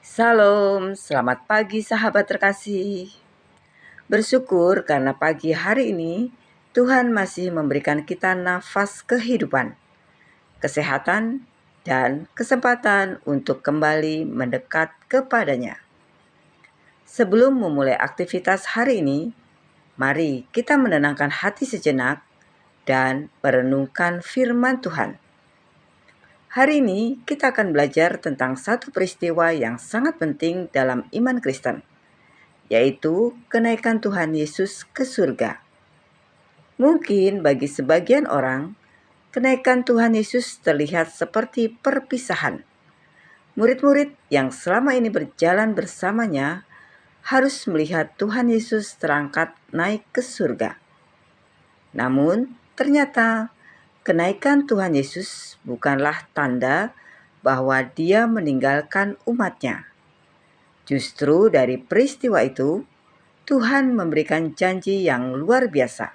Salam, selamat pagi sahabat terkasih. Bersyukur karena pagi hari ini Tuhan masih memberikan kita nafas kehidupan, kesehatan, dan kesempatan untuk kembali mendekat kepadanya. Sebelum memulai aktivitas hari ini, mari kita menenangkan hati sejenak dan merenungkan firman Tuhan. Hari ini kita akan belajar tentang satu peristiwa yang sangat penting dalam iman Kristen, yaitu kenaikan Tuhan Yesus ke surga. Mungkin bagi sebagian orang, kenaikan Tuhan Yesus terlihat seperti perpisahan. Murid-murid yang selama ini berjalan bersamanya harus melihat Tuhan Yesus terangkat naik ke surga. Namun, ternyata kenaikan Tuhan Yesus bukanlah tanda bahwa Dia meninggalkan umat-Nya. Justru dari peristiwa itu, Tuhan memberikan janji yang luar biasa.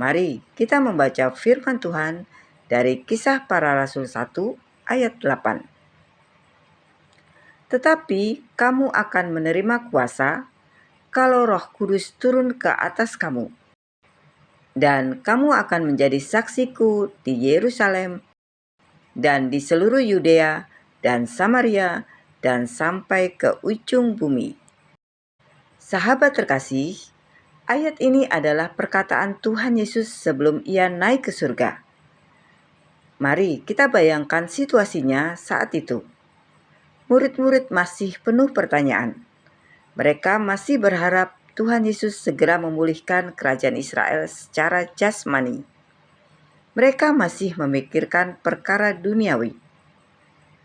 Mari kita membaca firman Tuhan dari Kisah Para Rasul 1 ayat 8. Tetapi kamu akan menerima kuasa kalau Roh Kudus turun ke atas kamu. Dan kamu akan menjadi saksiku di Yerusalem dan di seluruh Yudea dan Samaria dan sampai ke ujung bumi. Sahabat terkasih, ayat ini adalah perkataan Tuhan Yesus sebelum Ia naik ke surga. Mari kita bayangkan situasinya saat itu. Murid-murid masih penuh pertanyaan. Mereka masih berharap Tuhan Yesus segera memulihkan kerajaan Israel secara jasmani. Mereka masih memikirkan perkara duniawi.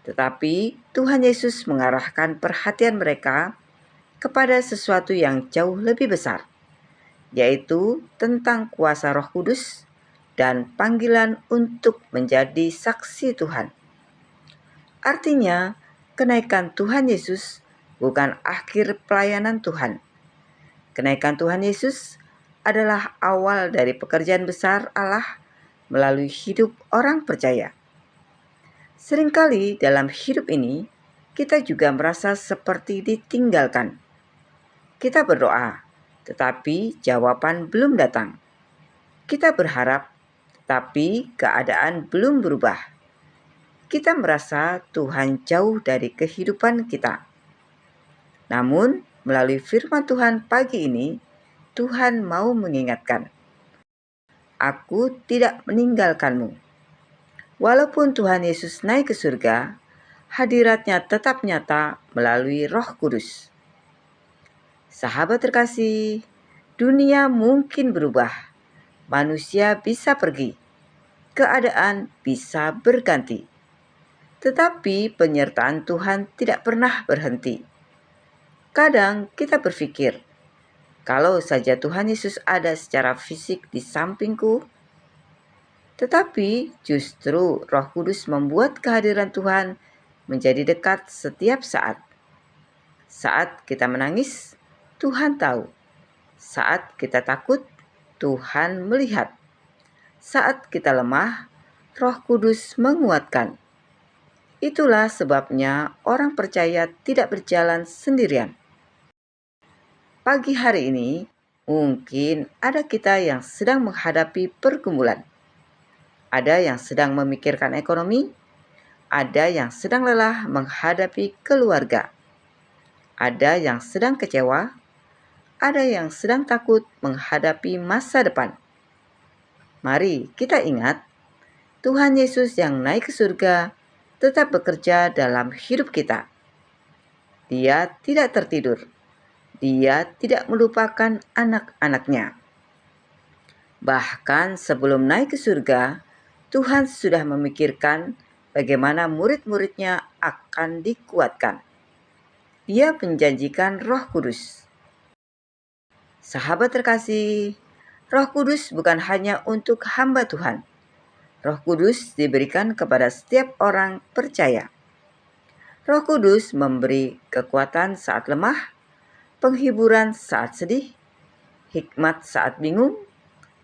Tetapi Tuhan Yesus mengarahkan perhatian mereka kepada sesuatu yang jauh lebih besar, yaitu tentang kuasa Roh Kudus dan panggilan untuk menjadi saksi Tuhan. Artinya, kenaikan Tuhan Yesus bukan akhir pelayanan Tuhan. Kenaikan Tuhan Yesus adalah awal dari pekerjaan besar Allah melalui hidup orang percaya. Seringkali dalam hidup ini, kita juga merasa seperti ditinggalkan. Kita berdoa, tetapi jawaban belum datang. Kita berharap, tapi keadaan belum berubah. Kita merasa Tuhan jauh dari kehidupan kita. Namun, melalui firman Tuhan pagi ini, Tuhan mau mengingatkan, "Aku tidak meninggalkanmu." Walaupun Tuhan Yesus naik ke surga, hadiratnya tetap nyata melalui Roh Kudus. Sahabat terkasih, dunia mungkin berubah, manusia bisa pergi, keadaan bisa berganti. Tetapi penyertaan Tuhan tidak pernah berhenti. Kadang kita berpikir, kalau saja Tuhan Yesus ada secara fisik di sampingku, tetapi justru Roh Kudus membuat kehadiran Tuhan menjadi dekat setiap saat. Saat kita menangis, Tuhan tahu. Saat kita takut, Tuhan melihat. Saat kita lemah, Roh Kudus menguatkan. Itulah sebabnya orang percaya tidak berjalan sendirian. Pagi hari ini, mungkin ada kita yang sedang menghadapi pergumulan. Ada yang sedang memikirkan ekonomi, ada yang sedang lelah menghadapi keluarga, ada yang sedang kecewa, ada yang sedang takut menghadapi masa depan. Mari kita ingat, Tuhan Yesus yang naik ke surga tetap bekerja dalam hidup kita. Dia tidak tertidur. Dia tidak melupakan anak-anaknya. Bahkan sebelum naik ke surga, Tuhan sudah memikirkan bagaimana murid-muridnya akan dikuatkan. Dia menjanjikan Roh Kudus. Sahabat terkasih, Roh Kudus bukan hanya untuk hamba Tuhan. Roh Kudus diberikan kepada setiap orang percaya. Roh Kudus memberi kekuatan saat lemah, penghiburan saat sedih, hikmat saat bingung,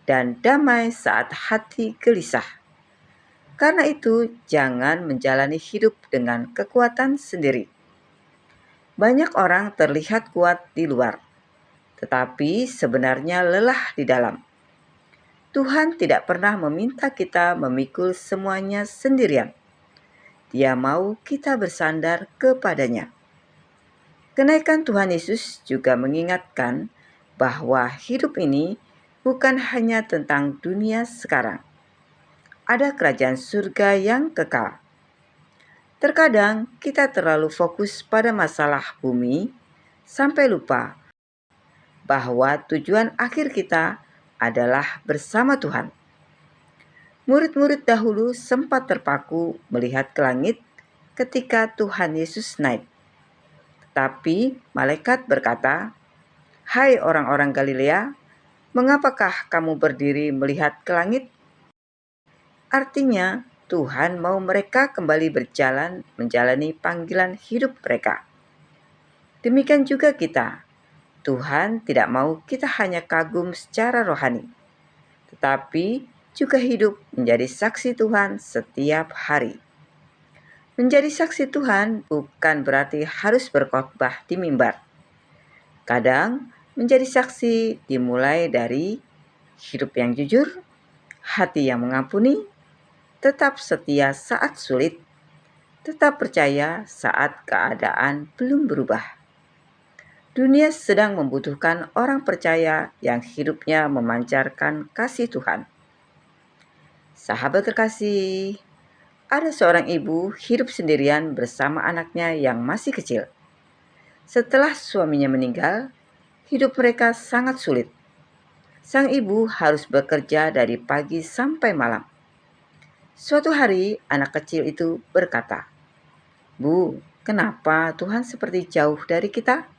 dan damai saat hati gelisah. Karena itu, jangan menjalani hidup dengan kekuatan sendiri. Banyak orang terlihat kuat di luar, tetapi sebenarnya lelah di dalam. Tuhan tidak pernah meminta kita memikul semuanya sendirian. Dia mau kita bersandar kepadanya. Kenaikan Tuhan Yesus juga mengingatkan bahwa hidup ini bukan hanya tentang dunia sekarang. Ada kerajaan surga yang kekal. Terkadang kita terlalu fokus pada masalah bumi sampai lupa bahwa tujuan akhir kita adalah bersama Tuhan. Murid-murid dahulu sempat terpaku melihat ke langit ketika Tuhan Yesus naik. Tapi malaikat berkata, "Hai orang-orang Galilea, mengapakah kamu berdiri melihat ke langit?" Artinya, Tuhan mau mereka kembali berjalan menjalani panggilan hidup mereka. Demikian juga kita. Tuhan tidak mau kita hanya kagum secara rohani, tetapi juga hidup menjadi saksi Tuhan setiap hari. Menjadi saksi Tuhan bukan berarti harus berkhotbah di mimbar. Kadang menjadi saksi dimulai dari hidup yang jujur, hati yang mengampuni, tetap setia saat sulit, tetap percaya saat keadaan belum berubah. Dunia sedang membutuhkan orang percaya yang hidupnya memancarkan kasih Tuhan. Sahabat terkasih, ada seorang ibu hidup sendirian bersama anaknya yang masih kecil. Setelah suaminya meninggal, hidup mereka sangat sulit. Sang ibu harus bekerja dari pagi sampai malam. Suatu hari, anak kecil itu berkata, "Bu, kenapa Tuhan seperti jauh dari kita?"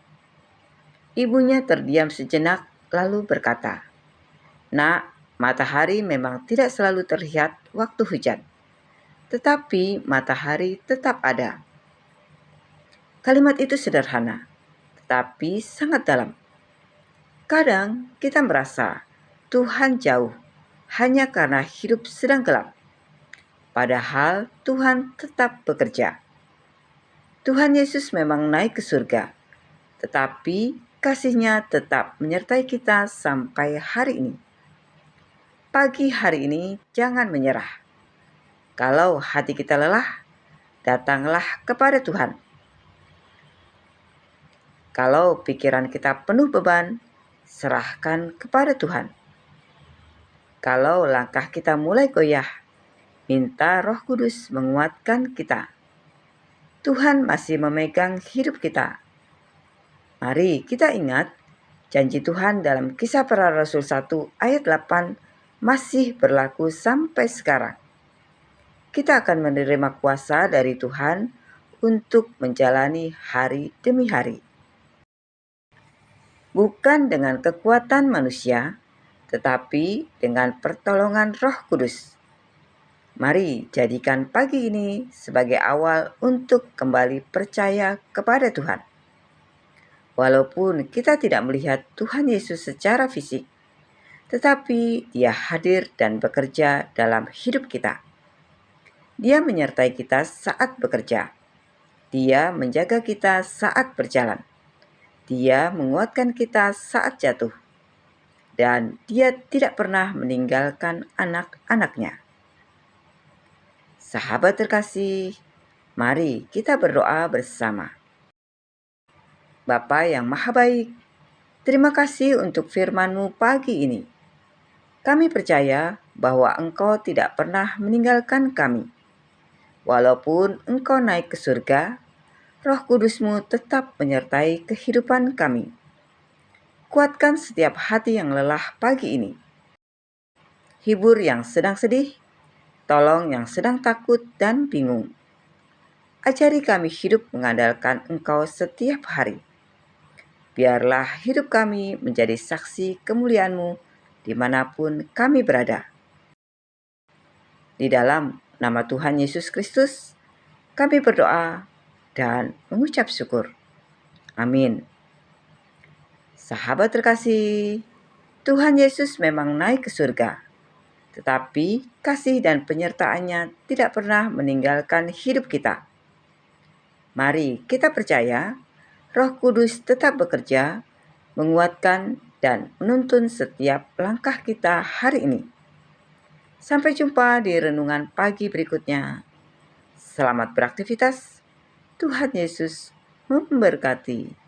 Ibunya terdiam sejenak lalu berkata, "Nak, matahari memang tidak selalu terlihat waktu hujan, tetapi matahari tetap ada." Kalimat itu sederhana, tetapi sangat dalam. Kadang kita merasa Tuhan jauh hanya karena hidup sedang gelap. Padahal Tuhan tetap bekerja. Tuhan Yesus memang naik ke surga, tetapi kasih-Nya tetap menyertai kita sampai hari ini. Pagi hari ini jangan menyerah. Kalau hati kita lelah, datanglah kepada Tuhan. Kalau pikiran kita penuh beban, serahkan kepada Tuhan. Kalau langkah kita mulai goyah, minta Roh Kudus menguatkan kita. Tuhan masih memegang hidup kita. Mari kita ingat janji Tuhan dalam Kisah Para Rasul 1 ayat 8 masih berlaku sampai sekarang. Kita akan menerima kuasa dari Tuhan untuk menjalani hari demi hari. Bukan dengan kekuatan manusia, tetapi dengan pertolongan Roh Kudus. Mari jadikan pagi ini sebagai awal untuk kembali percaya kepada Tuhan. Walaupun kita tidak melihat Tuhan Yesus secara fisik, tetapi Dia hadir dan bekerja dalam hidup kita. Dia menyertai kita saat bekerja. Dia menjaga kita saat berjalan. Dia menguatkan kita saat jatuh. Dan Dia tidak pernah meninggalkan anak-anaknya. Sahabat terkasih, mari kita berdoa bersama. Bapa yang Maha Baik, terima kasih untuk firman-Mu pagi ini. Kami percaya bahwa Engkau tidak pernah meninggalkan kami. Walaupun Engkau naik ke surga, Roh Kudus-Mu tetap menyertai kehidupan kami. Kuatkan setiap hati yang lelah pagi ini. Hibur yang sedang sedih, tolong yang sedang takut dan bingung. Ajari kami hidup mengandalkan Engkau setiap hari. Biarlah hidup kami menjadi saksi kemuliaan-Mu dimanapun kami berada. Di dalam nama Tuhan Yesus Kristus, kami berdoa dan mengucap syukur. Amin. Sahabat terkasih, Tuhan Yesus memang naik ke surga, tetapi kasih dan penyertaan-Nya tidak pernah meninggalkan hidup kita. Mari kita percaya Roh Kudus tetap bekerja, menguatkan dan menuntun setiap langkah kita hari ini. Sampai jumpa di renungan pagi berikutnya. Selamat beraktivitas. Tuhan Yesus memberkati.